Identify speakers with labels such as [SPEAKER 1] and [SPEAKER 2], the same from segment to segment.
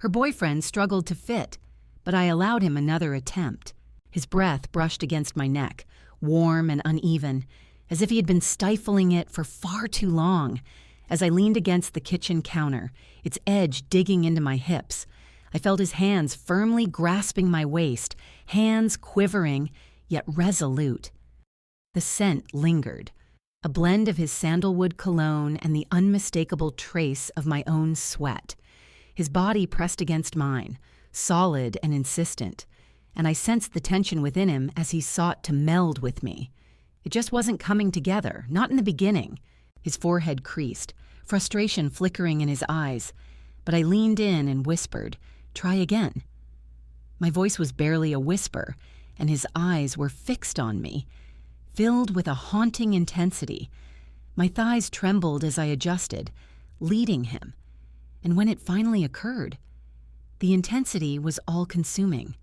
[SPEAKER 1] Her boyfriend struggled to fit, but I allowed him another attempt. His breath brushed against my neck, warm and uneven, as if he had been stifling it for far too long. As I leaned against the kitchen counter, its edge digging into my hips, I felt his hands firmly grasping my waist, hands quivering, yet resolute. The scent lingered, a blend of his sandalwood cologne and the unmistakable trace of my own sweat. His body pressed against mine, solid and insistent, and I sensed the tension within him as he sought to meld with me. It just wasn't coming together, not in the beginning. His forehead creased, frustration flickering in his eyes, but I leaned in and whispered, "Try again." My voice was barely a whisper, and his eyes were fixed on me, filled with a haunting intensity. My thighs trembled as I adjusted, leading him. And when it finally occurred, the intensity was all-consuming,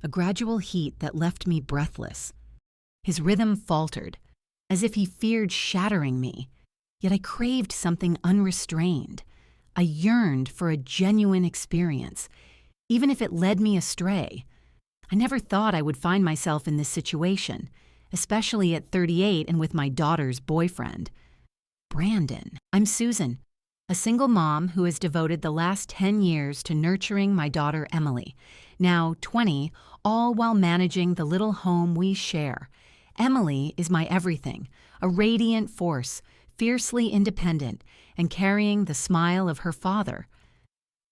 [SPEAKER 1] a gradual heat that left me breathless. His rhythm faltered, as if he feared shattering me, yet I craved something unrestrained. I yearned for a genuine experience, even if it led me astray. I never thought I would find myself in this situation, especially at 38 and with my daughter's boyfriend. Brandon. I'm Susan, a single mom who has devoted the last 10 years to nurturing my daughter Emily, now 20, all while managing the little home we share. Emily is my everything, a radiant force, fiercely independent, and carrying the smile of her father.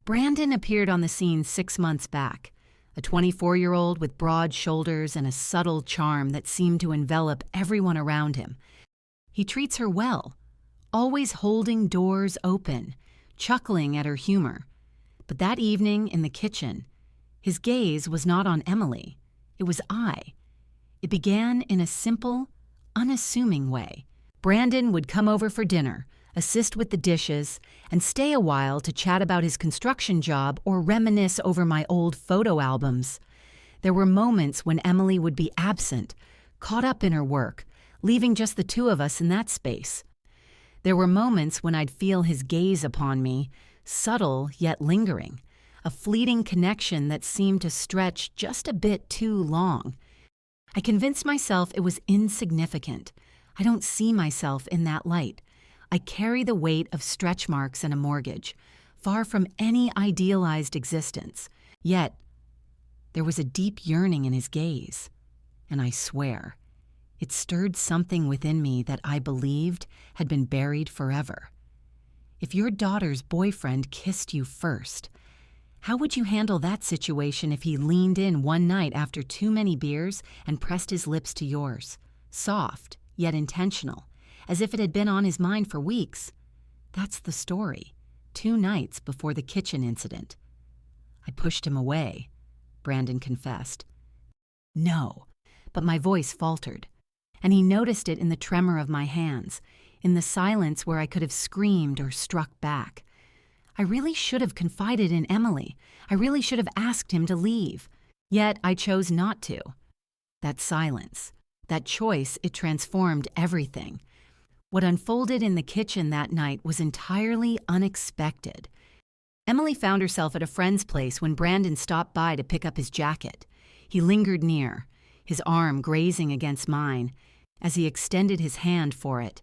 [SPEAKER 1] Brandon appeared on the scene 6 months back, a 24-year-old with broad shoulders and a subtle charm that seemed to envelop everyone around him. He treats her well, always holding doors open, chuckling at her humor. But that evening in the kitchen, his gaze was not on Emily. It was I. It began in a simple, unassuming way. Brandon would come over for dinner, assist with the dishes, and stay a while to chat about his construction job or reminisce over my old photo albums. There were moments when Emily would be absent, caught up in her work, leaving just the two of us in that space. There were moments when I'd feel his gaze upon me, subtle yet lingering, a fleeting connection that seemed to stretch just a bit too long. I convinced myself it was insignificant. I don't see myself in that light. I carry the weight of stretch marks and a mortgage, far from any idealized existence. Yet, there was a deep yearning in his gaze, and I swear, it stirred something within me that I believed had been buried forever. If your daughter's boyfriend kissed you first, how would you handle that situation if he leaned in one night after too many beers and pressed his lips to yours, soft yet intentional, as if it had been on his mind for weeks? That's the story, 2 nights before the kitchen incident. I pushed him away, Brandon confessed. No, but my voice faltered, and he noticed it in the tremor of my hands, in the silence where I could have screamed or struck back. I really should have confided in Emily. I really should have asked him to leave. Yet I chose not to. That silence, that choice, it transformed everything. What unfolded in the kitchen that night was entirely unexpected. Emily found herself at a friend's place when Brandon stopped by to pick up his jacket. He lingered near, his arm grazing against mine. As he extended his hand for it,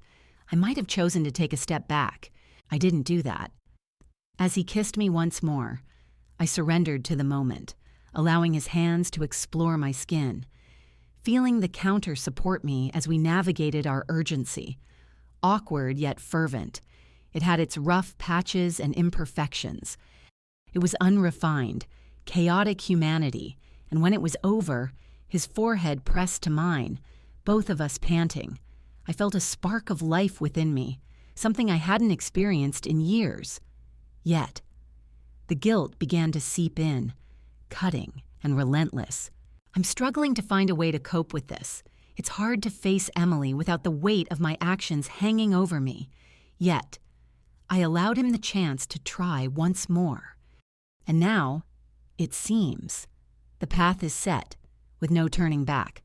[SPEAKER 1] I might have chosen to take a step back. I didn't do that. As he kissed me once more, I surrendered to the moment, allowing his hands to explore my skin, feeling the counter support me as we navigated our urgency. Awkward yet fervent, it had its rough patches and imperfections. It was unrefined, chaotic humanity, and when it was over, his forehead pressed to mine, both of us panting. I felt a spark of life within me, something I hadn't experienced in years. Yet, the guilt began to seep in, cutting and relentless. I'm struggling to find a way to cope with this. It's hard to face Emily without the weight of my actions hanging over me. Yet, I allowed him the chance to try once more. And now, it seems, the path is set, with no turning back.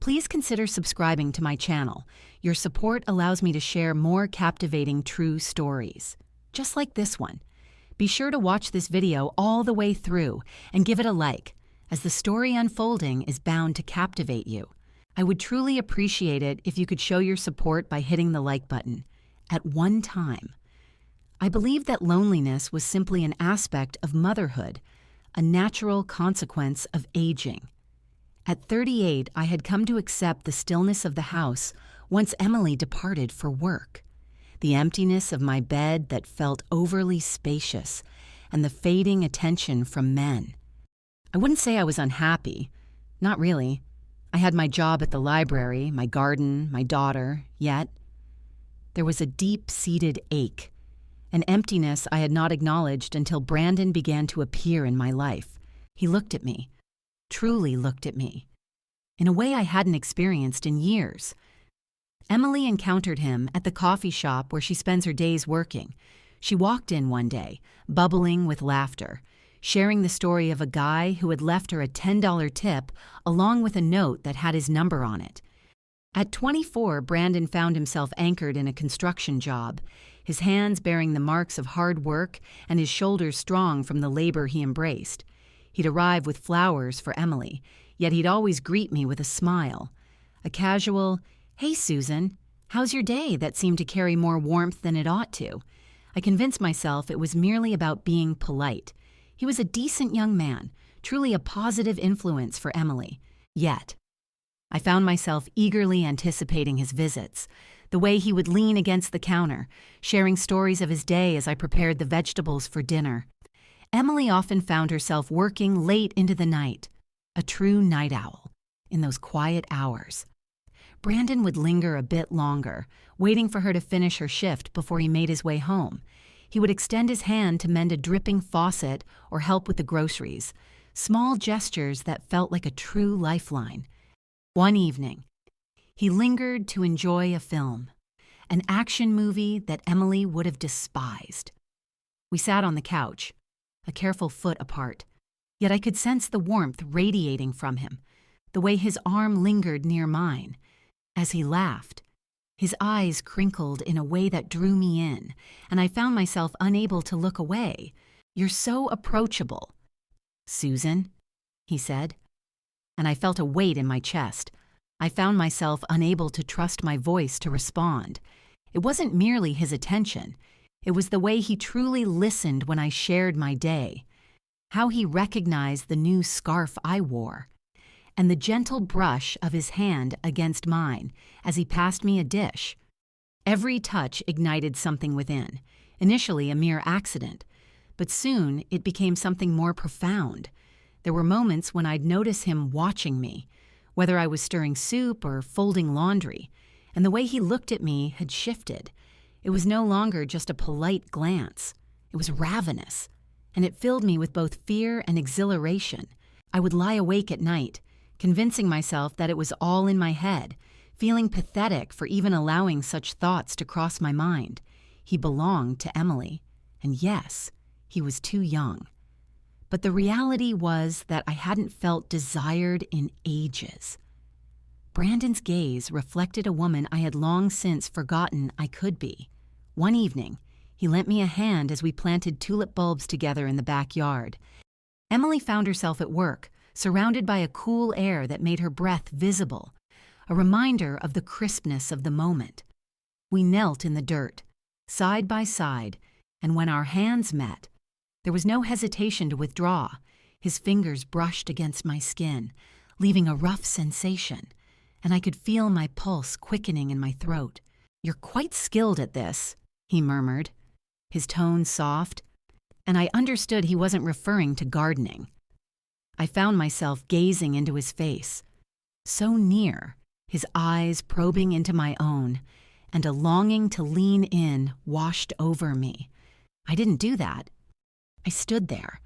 [SPEAKER 1] Please consider subscribing to my channel. Your support allows me to share more captivating true stories, just like this one. Be sure to watch this video all the way through and give it a like, as the story unfolding is bound to captivate you. I would truly appreciate it if you could show your support by hitting the like button. At one time, I believed that loneliness was simply an aspect of motherhood, a natural consequence of aging. At 38, I had come to accept the stillness of the house once Emily departed for work, the emptiness of my bed that felt overly spacious, and the fading attention from men. I wouldn't say I was unhappy. Not really. I had my job at the library, my garden, my daughter, yet there was a deep-seated ache, an emptiness I had not acknowledged until Brandon began to appear in my life. He looked at me, truly looked at me, in a way I hadn't experienced in years. Emily encountered him at the coffee shop where she spends her days working. She walked in one day, bubbling with laughter, sharing the story of a guy who had left her a $10 tip along with a note that had his number on it. At 24, Brandon found himself anchored in a construction job, his hands bearing the marks of hard work and his shoulders strong from the labor he embraced. He'd arrive with flowers for Emily, yet he'd always greet me with a smile, a casual, "Hey, Susan, how's your day?" that seemed to carry more warmth than it ought to. I convinced myself it was merely about being polite. He was a decent young man, truly a positive influence for Emily. Yet, I found myself eagerly anticipating his visits, the way he would lean against the counter, sharing stories of his day as I prepared the vegetables for dinner. Emily often found herself working late into the night, a true night owl, in those quiet hours. Brandon would linger a bit longer, waiting for her to finish her shift before he made his way home. He would extend his hand to mend a dripping faucet or help with the groceries, small gestures that felt like a true lifeline. One evening, he lingered to enjoy a film, an action movie that Emily would have despised. We sat on the couch, a careful foot apart, yet I could sense the warmth radiating from him, the way his arm lingered near mine. As he laughed, his eyes crinkled in a way that drew me in, and I found myself unable to look away. "You're so approachable." "Susan," he said, and I felt a weight in my chest. I found myself unable to trust my voice to respond. It wasn't merely his attention. It was the way he truly listened when I shared my day, how he recognized the new scarf I wore, and the gentle brush of his hand against mine as he passed me a dish. Every touch ignited something within, initially a mere accident, but soon it became something more profound. There were moments when I'd notice him watching me, whether I was stirring soup or folding laundry, and the way he looked at me had shifted. It was no longer just a polite glance. It was ravenous, and it filled me with both fear and exhilaration. I would lie awake at night, convincing myself that it was all in my head, feeling pathetic for even allowing such thoughts to cross my mind. He belonged to Emily, and yes, he was too young. But the reality was that I hadn't felt desired in ages. Brandon's gaze reflected a woman I had long since forgotten I could be. One evening, he lent me a hand as we planted tulip bulbs together in the backyard. Emily found herself at work, surrounded by a cool air that made her breath visible, a reminder of the crispness of the moment. We knelt in the dirt, side by side, and when our hands met, there was no hesitation to withdraw. His fingers brushed against my skin, leaving a rough sensation, and I could feel my pulse quickening in my throat. "You're quite skilled at this," he murmured, his tone soft, and I understood he wasn't referring to gardening. I found myself gazing into his face, so near, his eyes probing into my own, and a longing to lean in washed over me. I didn't do that. I stood there,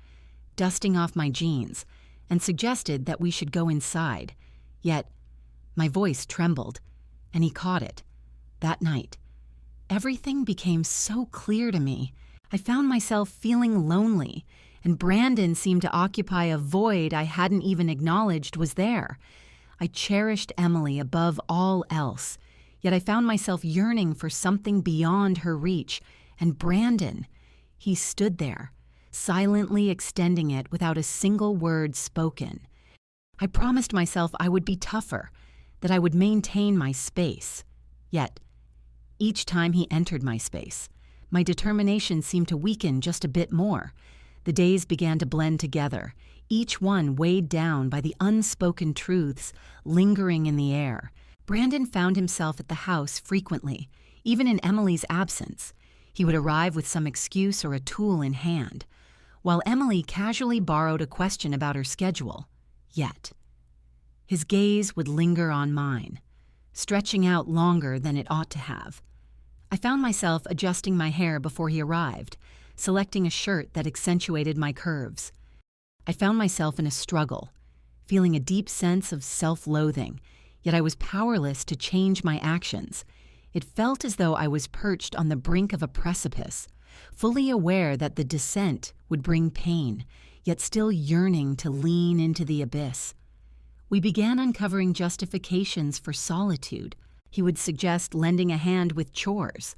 [SPEAKER 1] dusting off my jeans, and suggested that we should go inside. Yet, my voice trembled, and he caught it. That night, everything became so clear to me. I found myself feeling lonely, and Brandon seemed to occupy a void I hadn't even acknowledged was there. I cherished Emily above all else, yet I found myself yearning for something beyond her reach, and Brandon, he stood there, silently extending it without a single word spoken. I promised myself I would be tougher, that I would maintain my space. Yet, each time he entered my space, my determination seemed to weaken just a bit more. The days began to blend together, each one weighed down by the unspoken truths lingering in the air. Brandon found himself at the house frequently, even in Emily's absence. He would arrive with some excuse or a tool in hand, while Emily casually borrowed a question about her schedule. Yet, his gaze would linger on mine, stretching out longer than it ought to have. I found myself adjusting my hair before he arrived, selecting a shirt that accentuated my curves. I found myself in a struggle, feeling a deep sense of self-loathing, yet I was powerless to change my actions. It felt as though I was perched on the brink of a precipice, fully aware that the descent would bring pain, yet still yearning to lean into the abyss. We began uncovering justifications for solitude. He would suggest lending a hand with chores,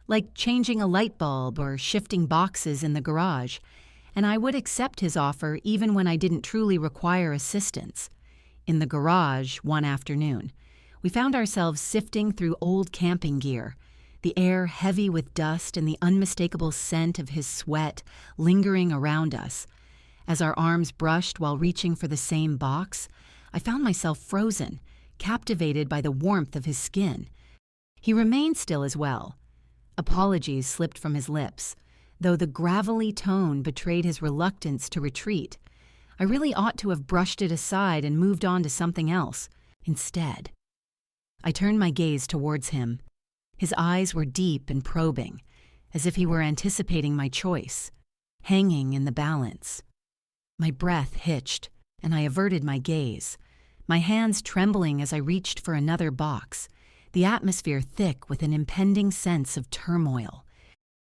[SPEAKER 1] like changing a light bulb or shifting boxes in the garage, and I would accept his offer even when I didn't truly require assistance. In the garage one afternoon, we found ourselves sifting through old camping gear, the air heavy with dust and the unmistakable scent of his sweat lingering around us. As our arms brushed while reaching for the same box, I found myself frozen, captivated by the warmth of his skin. He remained still as well. Apologies slipped from his lips, though the gravelly tone betrayed his reluctance to retreat. I really ought to have brushed it aside and moved on to something else. Instead, I turned my gaze towards him. His eyes were deep and probing, as if he were anticipating my choice, hanging in the balance. My breath hitched, and I averted my gaze, my hands trembling as I reached for another box, the atmosphere thick with an impending sense of turmoil.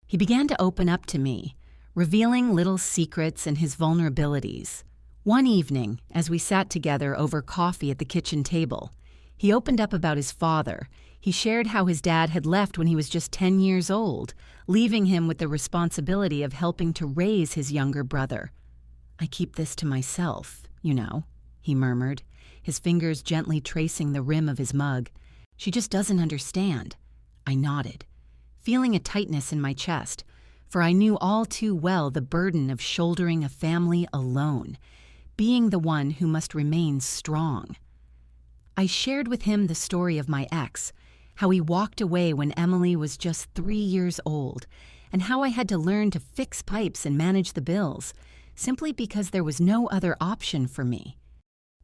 [SPEAKER 1] He began to open up to me, revealing little secrets and his vulnerabilities. One evening, as we sat together over coffee at the kitchen table, he opened up about his father. He shared how his dad had left when he was just 10 years old, leaving him with the responsibility of helping to raise his younger brother. "I keep this to myself, you know," he murmured, his fingers gently tracing the rim of his mug. "She just doesn't understand." I nodded, feeling a tightness in my chest, for I knew all too well the burden of shouldering a family alone, being the one who must remain strong. I shared with him the story of my ex, how he walked away when Emily was just 3 years old, and how I had to learn to fix pipes and manage the bills, simply because there was no other option for me.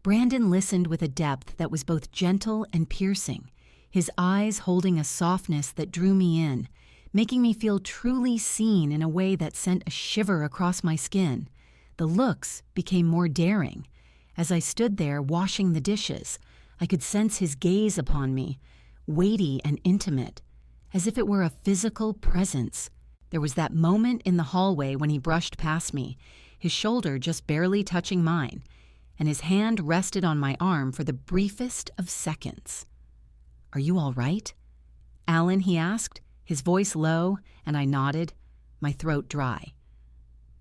[SPEAKER 1] Brandon listened with a depth that was both gentle and piercing, his eyes holding a softness that drew me in, making me feel truly seen in a way that sent a shiver across my skin. The looks became more daring. As I stood there washing the dishes, I could sense his gaze upon me, weighty and intimate, as if it were a physical presence. There was that moment in the hallway when he brushed past me, his shoulder just barely touching mine, and his hand rested on my arm for the briefest of seconds. "Are you all right, Alan?" he asked, his voice low, and I nodded, my throat dry.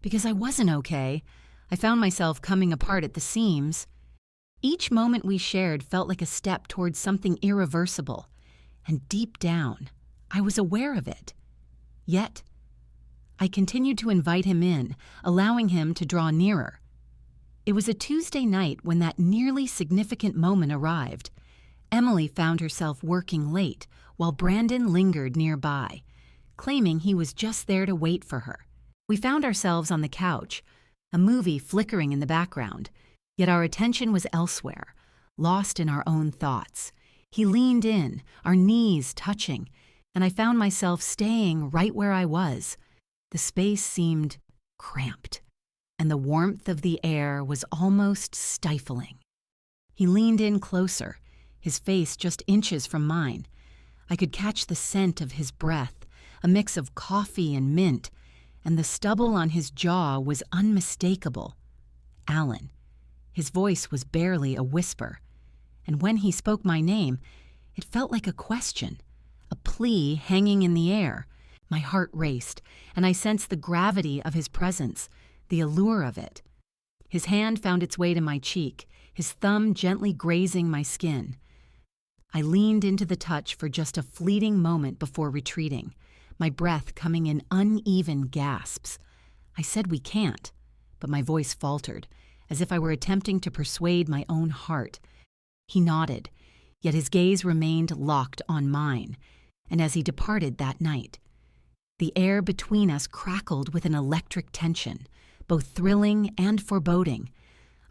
[SPEAKER 1] Because I wasn't okay. I found myself coming apart at the seams. Each moment we shared felt like a step towards something irreversible, and deep down, I was aware of it. Yet, I continued to invite him in, allowing him to draw nearer. It was a Tuesday night when that nearly significant moment arrived. Emily found herself working late, while Brandon lingered nearby, claiming he was just there to wait for her. We found ourselves on the couch, a movie flickering in the background, yet our attention was elsewhere, lost in our own thoughts. He leaned in, our knees touching, and I found myself staying right where I was. The space seemed cramped, and the warmth of the air was almost stifling. He leaned in closer, his face just inches from mine. I could catch the scent of his breath, a mix of coffee and mint, and the stubble on his jaw was unmistakable. Alan. His voice was barely a whisper, and when he spoke my name, it felt like a question, a plea hanging in the air. My heart raced, and I sensed the gravity of his presence, the allure of it. His hand found its way to my cheek, his thumb gently grazing my skin. I leaned into the touch for just a fleeting moment before retreating, my breath coming in uneven gasps. I said we can't, but my voice faltered, as if I were attempting to persuade my own heart. He nodded, yet his gaze remained locked on mine, and as he departed that night, the air between us crackled with an electric tension, both thrilling and foreboding.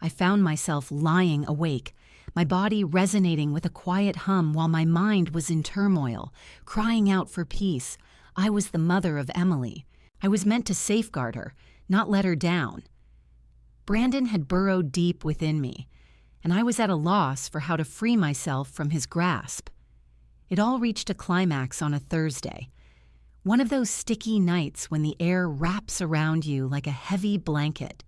[SPEAKER 1] I found myself lying awake, my body resonating with a quiet hum while my mind was in turmoil, crying out for peace. I was the mother of Emily. I was meant to safeguard her, not let her down. Brandon had burrowed deep within me, and I was at a loss for how to free myself from his grasp. It all reached a climax on a Thursday, one of those sticky nights when the air wraps around you like a heavy blanket.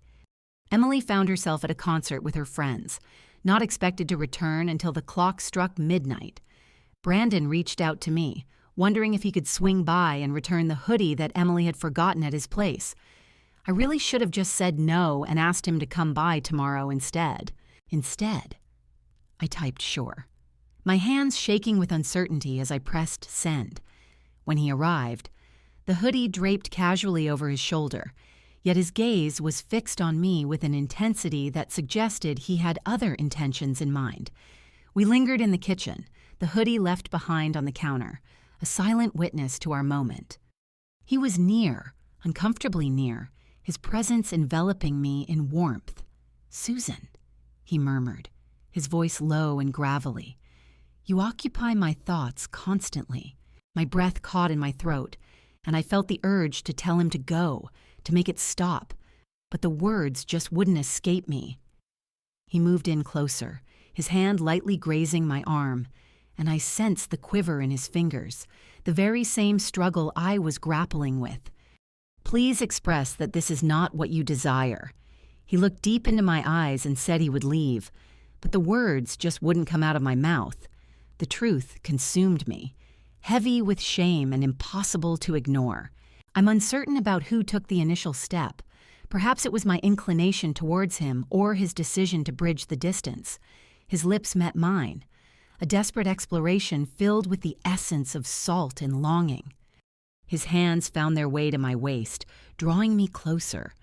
[SPEAKER 1] Emily found herself at a concert with her friends, not expected to return until the clock struck midnight. Brandon reached out to me, wondering if he could swing by and return the hoodie that Emily had forgotten at his place. I really should have just said no and asked him to come by tomorrow instead. I typed sure, my hands shaking with uncertainty as I pressed send. When he arrived, the hoodie draped casually over his shoulder, yet his gaze was fixed on me with an intensity that suggested he had other intentions in mind. We lingered in the kitchen, the hoodie left behind on the counter, a silent witness to our moment. He was near, uncomfortably near, his presence enveloping me in warmth. "Susan," he murmured, his voice low and gravelly. "You occupy my thoughts constantly." My breath caught in my throat, and I felt the urge to tell him to go, to make it stop, but the words just wouldn't escape me. He moved in closer, his hand lightly grazing my arm, and I sensed the quiver in his fingers, the very same struggle I was grappling with. "Please express that this is not what you desire." He looked deep into my eyes and said he would leave, but the words just wouldn't come out of my mouth. The truth consumed me, heavy with shame and impossible to ignore. I'm uncertain about who took the initial step. Perhaps it was my inclination towards him or his decision to bridge the distance. His lips met mine, a desperate exploration filled with the essence of salt and longing. His hands found their way to my waist, drawing me closer,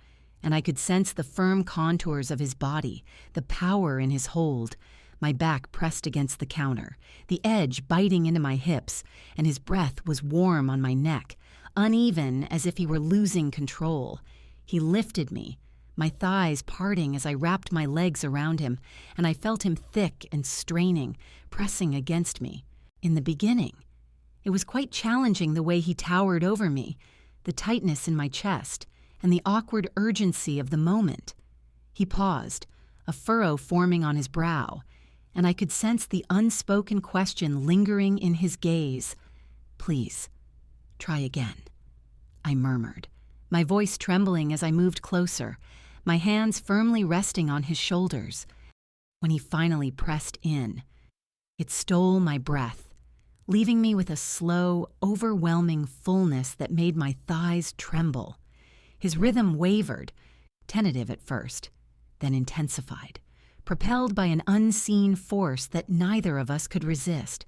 [SPEAKER 1] and I could sense the firm contours of his body, the power in his hold. My back pressed against the counter, the edge biting into my hips, and his breath was warm on my neck, uneven as if he were losing control. He lifted me, my thighs parting as I wrapped my legs around him, and I felt him thick and straining, pressing against me. In the beginning, it was quite challenging the way he towered over me, the tightness in my chest, and the awkward urgency of the moment. He paused, a furrow forming on his brow, and I could sense the unspoken question lingering in his gaze. "Please, try again," I murmured, my voice trembling as I moved closer, my hands firmly resting on his shoulders. When he finally pressed in, it stole my breath, leaving me with a slow, overwhelming fullness that made my thighs tremble. His rhythm wavered, tentative at first, then intensified, propelled by an unseen force that neither of us could resist.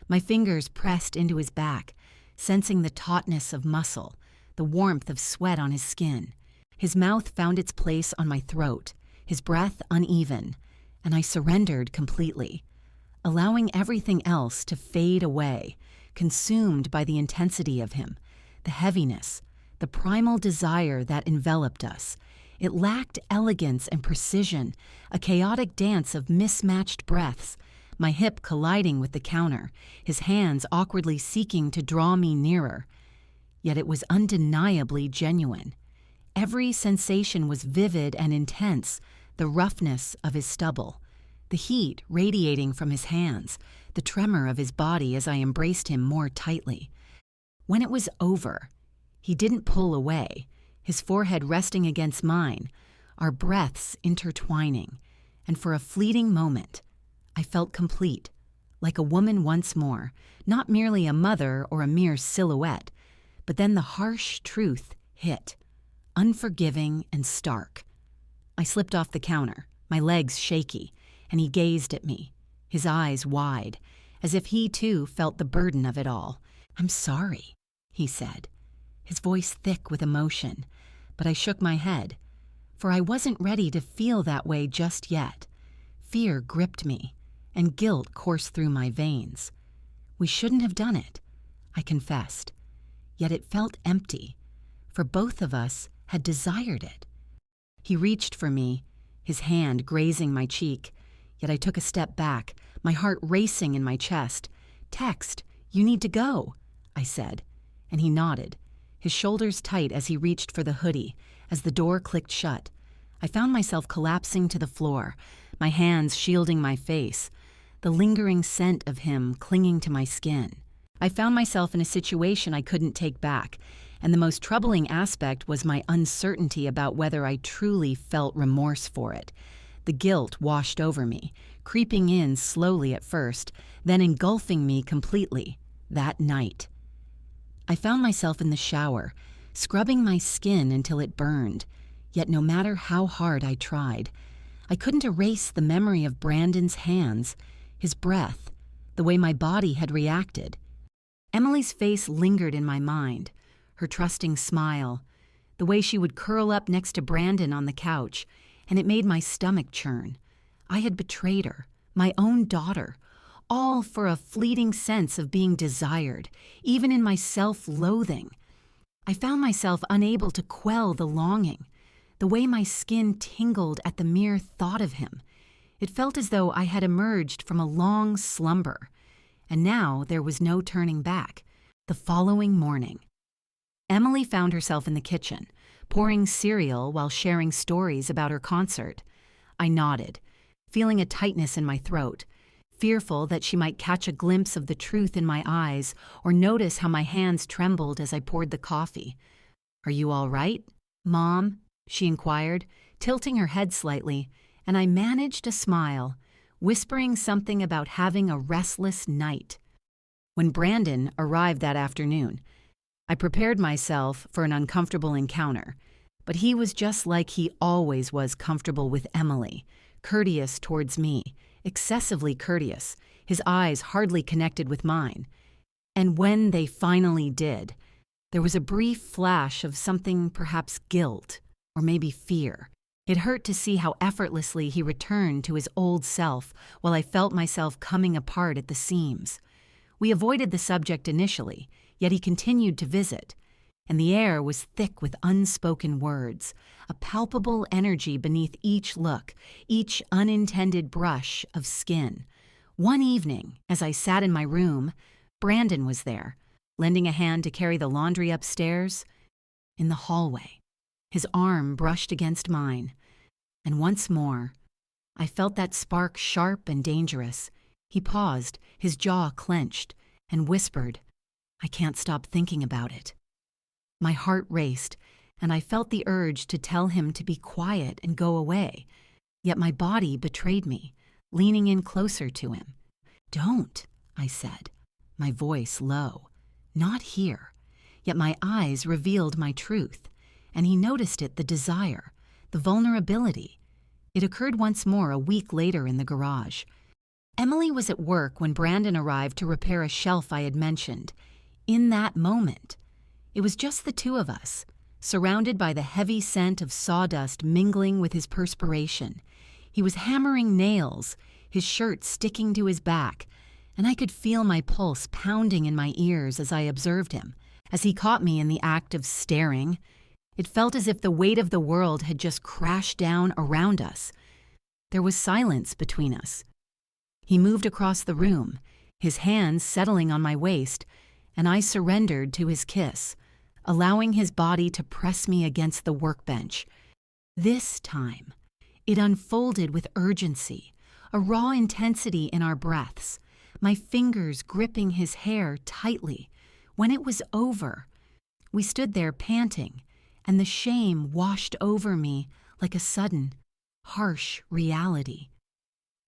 [SPEAKER 1] My fingers pressed into his back, sensing the tautness of muscle, the warmth of sweat on his skin. His mouth found its place on my throat, his breath uneven, and I surrendered completely, allowing everything else to fade away, consumed by the intensity of him, the heaviness, the primal desire that enveloped us. It lacked elegance and precision, a chaotic dance of mismatched breaths, my hip colliding with the counter, his hands awkwardly seeking to draw me nearer. Yet it was undeniably genuine. Every sensation was vivid and intense, the roughness of his stubble, the heat radiating from his hands, the tremor of his body as I embraced him more tightly. When it was over, he didn't pull away, his forehead resting against mine, our breaths intertwining, and for a fleeting moment, I felt complete, like a woman once more, not merely a mother or a mere silhouette. But then the harsh truth hit. unforgiving and stark. I slipped off the counter, my legs shaky, and he gazed at me, his eyes wide, as if he too felt the burden of it all. "I'm sorry," he said, his voice thick with emotion, but I shook my head, for I wasn't ready to feel that way just yet. Fear gripped me, and guilt coursed through my veins. We shouldn't have done it, I confessed, yet it felt empty, for both of us had desired it. He reached for me, his hand grazing my cheek, yet I took a step back, my heart racing in my chest. "Text, you need to go," I said, and he nodded, his shoulders tight as he reached for the hoodie, as the door clicked shut. I found myself collapsing to the floor, my hands shielding my face, the lingering scent of him clinging to my skin. I found myself in a situation I couldn't take back, and the most troubling aspect was my uncertainty about whether I truly felt remorse for it. The guilt washed over me, creeping in slowly at first, then engulfing me completely, that night. I found myself in the shower, scrubbing my skin until it burned, yet no matter how hard I tried, I couldn't erase the memory of Brandon's hands, his breath, the way my body had reacted. Emily's face lingered in my mind, her trusting smile, the way she would curl up next to Brandon on the couch, and it made my stomach churn. I had betrayed her, my own daughter, all for a fleeting sense of being desired, even in my self-loathing. I found myself unable to quell the longing, the way my skin tingled at the mere thought of him. It felt as though I had emerged from a long slumber, and now there was no turning back. The following morning, Emily found herself in the kitchen, pouring cereal while sharing stories about her concert. I nodded, feeling a tightness in my throat, fearful that she might catch a glimpse of the truth in my eyes or notice how my hands trembled as I poured the coffee. "Are you all right, Mom?" she inquired, tilting her head slightly, and I managed a smile, whispering something about having a restless night. When Brandon arrived that afternoon, I prepared myself for an uncomfortable encounter, but he was just like he always was comfortable with Emily, courteous towards me, excessively courteous, his eyes hardly connected with mine. And when they finally did, there was a brief flash of something, perhaps guilt, or maybe fear. It hurt to see how effortlessly he returned to his old self while I felt myself coming apart at the seams. We avoided the subject initially, yet he continued to visit, and the air was thick with unspoken words, a palpable energy beneath each look, each unintended brush of skin. One evening, as I sat in my room, Brandon was there, lending a hand to carry the laundry upstairs. In the hallway, his arm brushed against mine, and once more, I felt that spark sharp and dangerous. He paused, his jaw clenched, and whispered, "I can't stop thinking about it." My heart raced, and I felt the urge to tell him to be quiet and go away, yet my body betrayed me, leaning in closer to him. "Don't," I said, my voice low. "Not here." Yet my eyes revealed my truth, and he noticed it, the desire, the vulnerability. It occurred once more a week later in the garage. Emily was at work when Brandon arrived to repair a shelf I had mentioned. In that moment, it was just the two of us, surrounded by the heavy scent of sawdust mingling with his perspiration. He was hammering nails, his shirt sticking to his back, and I could feel my pulse pounding in my ears as I observed him. As he caught me in the act of staring, it felt as if the weight of the world had just crashed down around us. There was silence between us. He moved across the room, his hands settling on my waist, and I surrendered to his kiss, allowing his body to press me against the workbench. This time, it unfolded with urgency, a raw intensity in our breaths, my fingers gripping his hair tightly. When it was over, we stood there panting, and the shame washed over me like a sudden, harsh reality.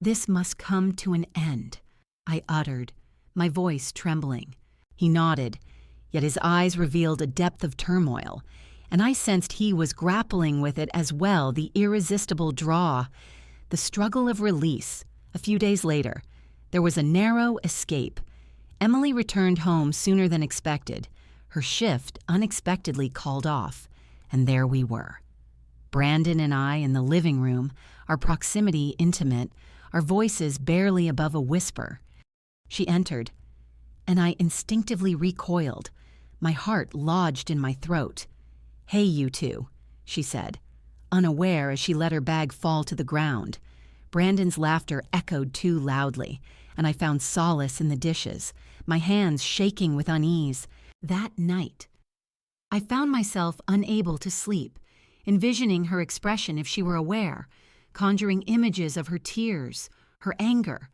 [SPEAKER 1] "This must come to an end," I uttered, my voice trembling. He nodded, yet his eyes revealed a depth of turmoil, and I sensed he was grappling with it as well, the irresistible draw, the struggle of release. A few days later, there was a narrow escape. Emily returned home sooner than expected. Her shift unexpectedly called off, and there we were. Brandon and I in the living room, our proximity intimate, our voices barely above a whisper. She entered, and I instinctively recoiled, my heart lodged in my throat. "Hey, you two," she said, unaware as she let her bag fall to the ground. Brandon's laughter echoed too loudly, and I found solace in the dishes, my hands shaking with unease. That night, I found myself unable to sleep, envisioning her expression if she were aware, conjuring images of her tears, her anger.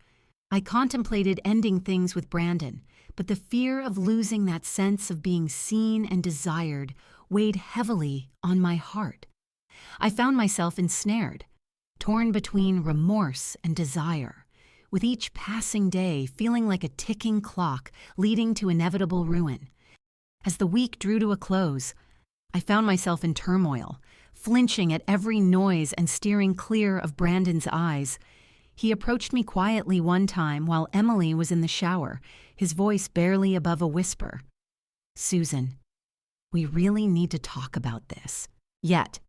[SPEAKER 1] I contemplated ending things with Brandon, but the fear of losing that sense of being seen and desired weighed heavily on my heart. I found myself ensnared, torn between remorse and desire, with each passing day feeling like a ticking clock leading to inevitable ruin. As the week drew to a close, I found myself in turmoil, flinching at every noise and steering clear of Brandon's eyes. He approached me quietly one time while Emily was in the shower, his voice barely above a whisper. "Susan, we really need to talk about this." Yet,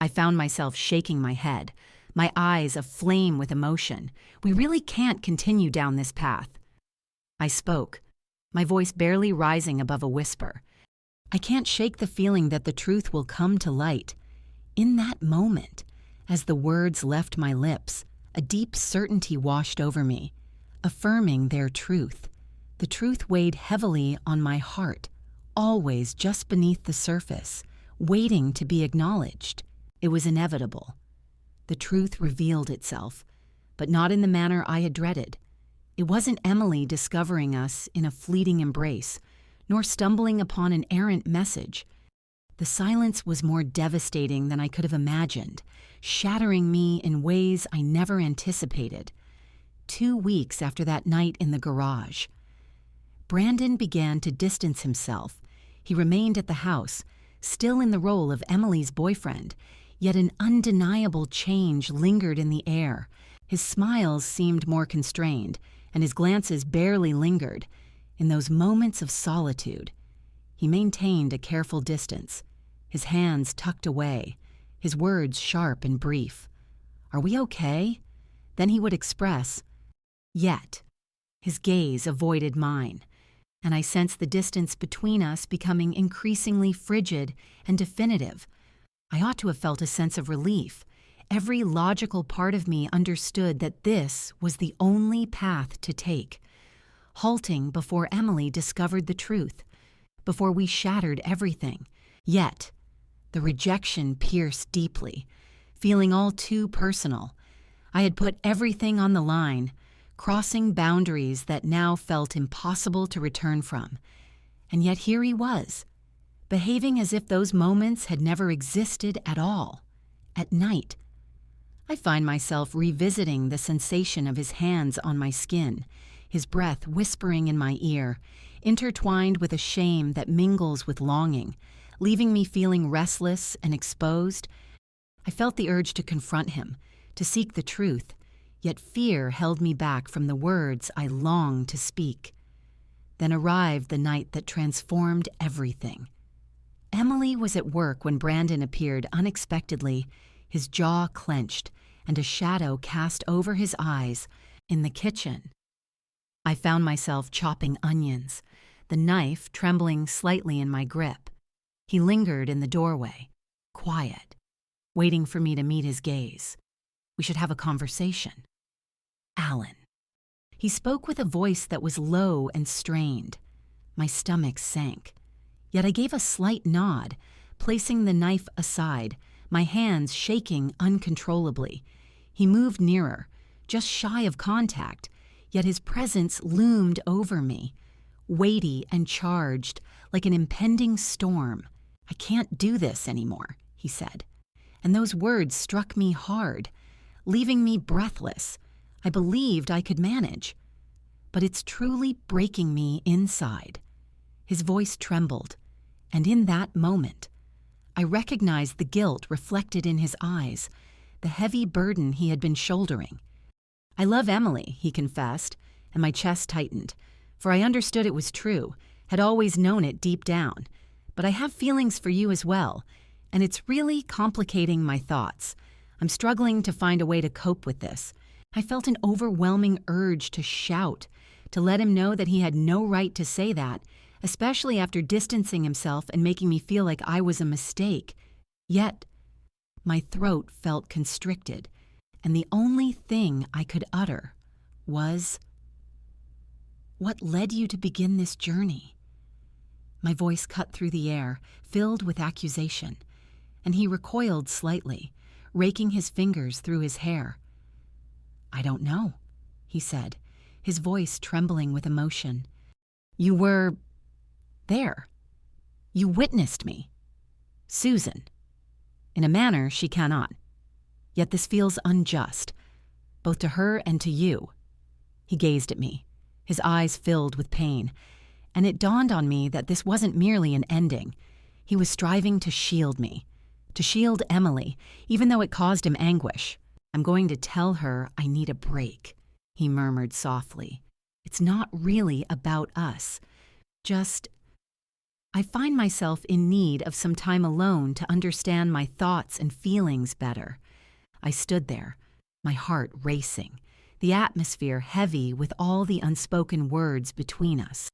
[SPEAKER 1] I found myself shaking my head, my eyes aflame with emotion. "We really can't continue down this path." I spoke, my voice barely rising above a whisper. "I can't shake the feeling that the truth will come to light." In that moment, as the words left my lips, a deep certainty washed over me, affirming their truth. The truth weighed heavily on my heart, always just beneath the surface, waiting to be acknowledged. It was inevitable. The truth revealed itself, but not in the manner I had dreaded. It wasn't Emily discovering us in a fleeting embrace, nor stumbling upon an errant message. The silence was more devastating than I could have imagined, shattering me in ways I never anticipated. 2 weeks after that night in the garage, Brandon began to distance himself. He remained at the house, still in the role of Emily's boyfriend, yet an undeniable change lingered in the air. His smiles seemed more constrained, and his glances barely lingered. In those moments of solitude, he maintained a careful distance, his hands tucked away, his words sharp and brief. "Are we okay?" Then he would express. Yet, his gaze avoided mine, and I sensed the distance between us becoming increasingly frigid and definitive. I ought to have felt a sense of relief. Every logical part of me understood that this was the only path to take. Halting before Emily discovered the truth, before we shattered everything. Yet, the rejection pierced deeply, feeling all too personal. I had put everything on the line, crossing boundaries that now felt impossible to return from. And yet here he was, behaving as if those moments had never existed at all. At night, I find myself revisiting the sensation of his hands on my skin, his breath whispering in my ear, intertwined with a shame that mingles with longing, leaving me feeling restless and exposed. I felt the urge to confront him, to seek the truth, yet fear held me back from the words I longed to speak. Then arrived the night that transformed everything. Emily was at work when Brandon appeared unexpectedly, his jaw clenched and a shadow cast over his eyes. In the kitchen, I found myself chopping onions, the knife trembling slightly in my grip. He lingered in the doorway, quiet, waiting for me to meet his gaze. "We should have a conversation." "Alan." He spoke with a voice that was low and strained. My stomach sank. Yet I gave a slight nod, placing the knife aside, my hands shaking uncontrollably. He moved nearer, just shy of contact, yet his presence loomed over me, weighty and charged, like an impending storm. "I can't do this anymore," he said, and those words struck me hard, leaving me breathless. I believed I could manage, but it's truly breaking me inside. His voice trembled, and in that moment, I recognized the guilt reflected in his eyes, the heavy burden he had been shouldering. "I love Emily," he confessed, and my chest tightened, for I understood it was true, had always known it deep down. "But I have feelings for you as well, and it's really complicating my thoughts. I'm struggling to find a way to cope with this." I felt an overwhelming urge to shout, to let him know that he had no right to say that, especially after distancing himself and making me feel like I was a mistake. Yet, my throat felt constricted, and the only thing I could utter was, "What led you to begin this journey?" My voice cut through the air, filled with accusation, and he recoiled slightly, raking his fingers through his hair. "I don't know," he said, his voice trembling with emotion. "You were there. You witnessed me. Susan. In a manner she cannot. Yet this feels unjust, both to her and to you." He gazed at me, his eyes filled with pain, and it dawned on me that this wasn't merely an ending. He was striving to shield me, to shield Emily, even though it caused him anguish. "I'm going to tell her I need a break," he murmured softly. "It's not really about us. Just, I find myself in need of some time alone to understand my thoughts and feelings better." I stood there, my heart racing, the atmosphere heavy with all the unspoken words between us.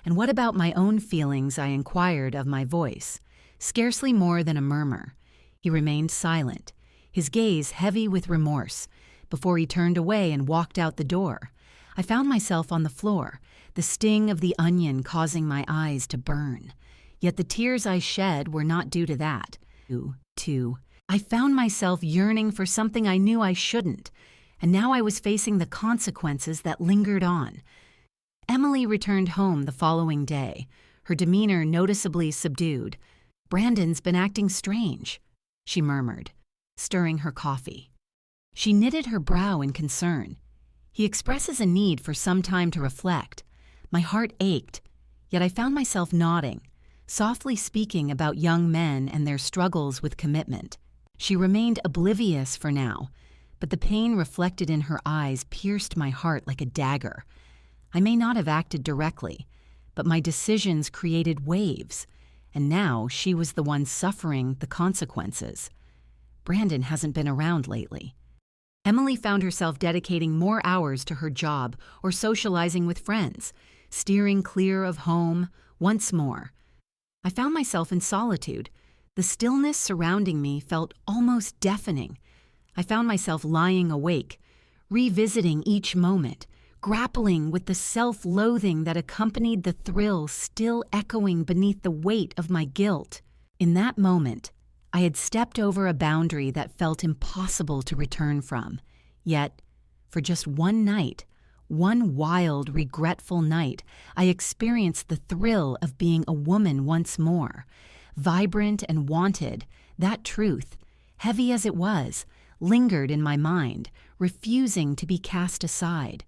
[SPEAKER 1] "And what about my own feelings?" I inquired of my voice, scarcely more than a murmur. He remained silent, his gaze heavy with remorse, before he turned away and walked out the door. I found myself on the floor, the sting of the onion causing my eyes to burn. Yet the tears I shed were not due to that. I found myself yearning for something I knew I shouldn't, and now I was facing the consequences that lingered on. Emily returned home the following day, her demeanor noticeably subdued. "Brandon's been acting strange," she murmured, stirring her coffee. She knitted her brow in concern. "He expresses a need for some time to reflect." My heart ached, yet I found myself nodding, softly speaking about young men and their struggles with commitment. She remained oblivious for now, but the pain reflected in her eyes pierced my heart like a dagger. I may not have acted directly, but my decisions created waves, and now she was the one suffering the consequences. Brandon hasn't been around lately. Emily found herself dedicating more hours to her job or socializing with friends, steering clear of home once more. I found myself in solitude. The stillness surrounding me felt almost deafening. I found myself lying awake, revisiting each moment, grappling with the self-loathing that accompanied the thrill still echoing beneath the weight of my guilt. In that moment, I had stepped over a boundary that felt impossible to return from. Yet, for just one night, one wild, regretful night, I experienced the thrill of being a woman once more. Vibrant and wanted, that truth, heavy as it was, lingered in my mind, refusing to be cast aside.